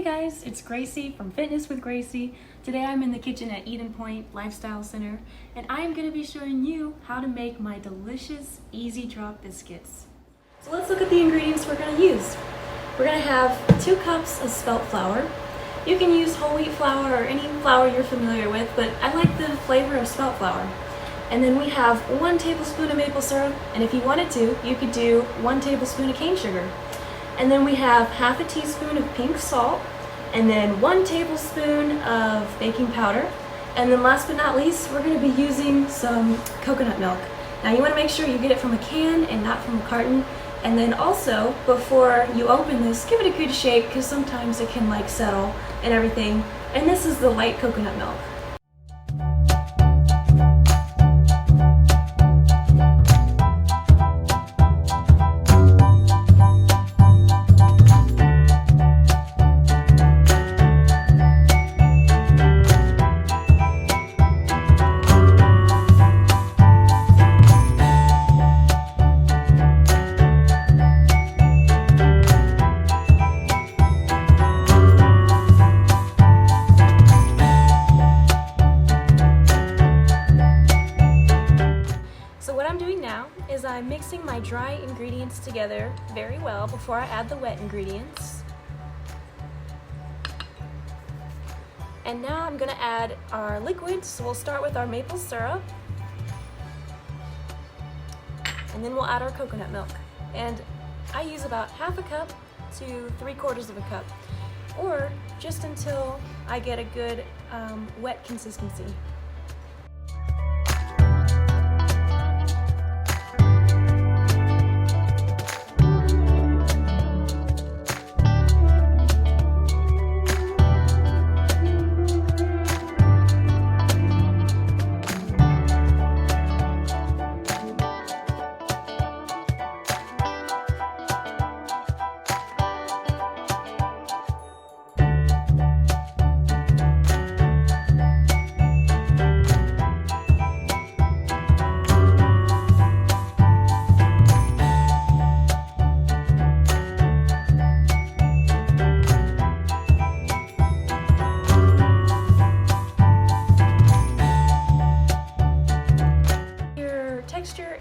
guys, it's Gracie from Fitness with Gracie. Today I'm in the kitchen at Eden Point Lifestyle Center, and I am going to be showing you how to make my delicious easy drop biscuits. So let's look at the ingredients we're going to use. We're going to have 2 cups of spelt flour. You can use whole wheat flour or any flour you're familiar with, but I like the flavor of spelt flour. And then we have 1 tablespoon of maple syrup, and if you wanted to, you could do 1 tablespoon of cane sugar. And then we have half a teaspoon of pink salt, and then 1 tablespoon of baking powder. And then last but not least, we're going to be using some coconut milk. Now you want to make sure you get it from a can and not from a carton. And then also, before you open this, give it a good shake because sometimes it can settle and everything. And this is the light coconut milk. I'm mixing my dry ingredients together very well before I add the wet ingredients. And now I'm going to add our liquids. So we'll start with our maple syrup, and then we'll add our coconut milk. And I use about half a cup to 3/4 of a cup, or just until I get a good wet consistency.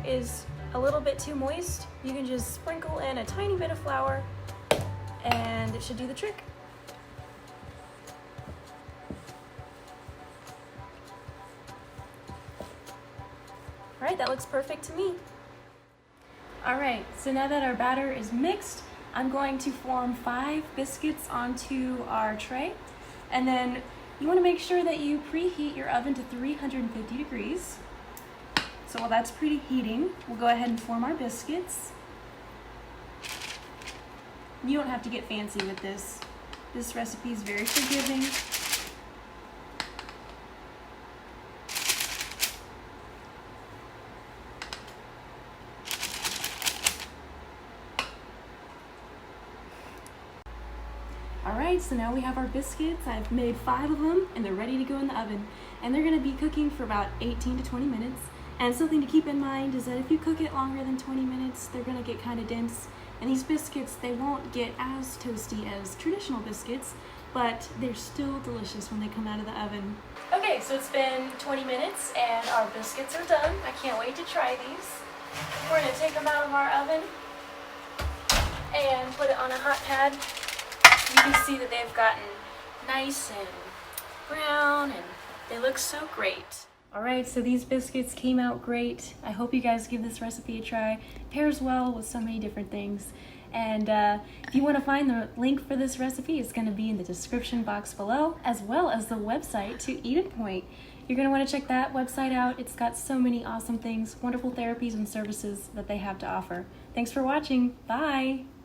Is a little bit too moist, you can just sprinkle in a tiny bit of flour and it should do the trick. Alright, that looks perfect to me. Alright, so now that our batter is mixed, I'm going to form 5 biscuits onto our tray, and then you want to make sure that you preheat your oven to 350 degrees. So while that's preheating, we'll go ahead and form our biscuits. You don't have to get fancy with this. This recipe is very forgiving. Alright, so now we have our biscuits. I've made 5 of them and they're ready to go in the oven. And they're going to be cooking for about 18 to 20 minutes. And something to keep in mind is that if you cook it longer than 20 minutes, they're going to get kind of dense. And these biscuits, they won't get as toasty as traditional biscuits, but they're still delicious when they come out of the oven. Okay, so it's been 20 minutes and our biscuits are done. I can't wait to try these. We're going to take them out of our oven and put it on a hot pad. You can see that they've gotten nice and brown and they look so great. Alright, so these biscuits came out great. I hope you guys give this recipe a try. It pairs well with so many different things. And if you want to find the link for this recipe, it's going to be in the description box below, as well as the website to Eden Point. You're going to want to check that website out. It's got so many awesome things, wonderful therapies and services that they have to offer. Thanks for watching. Bye!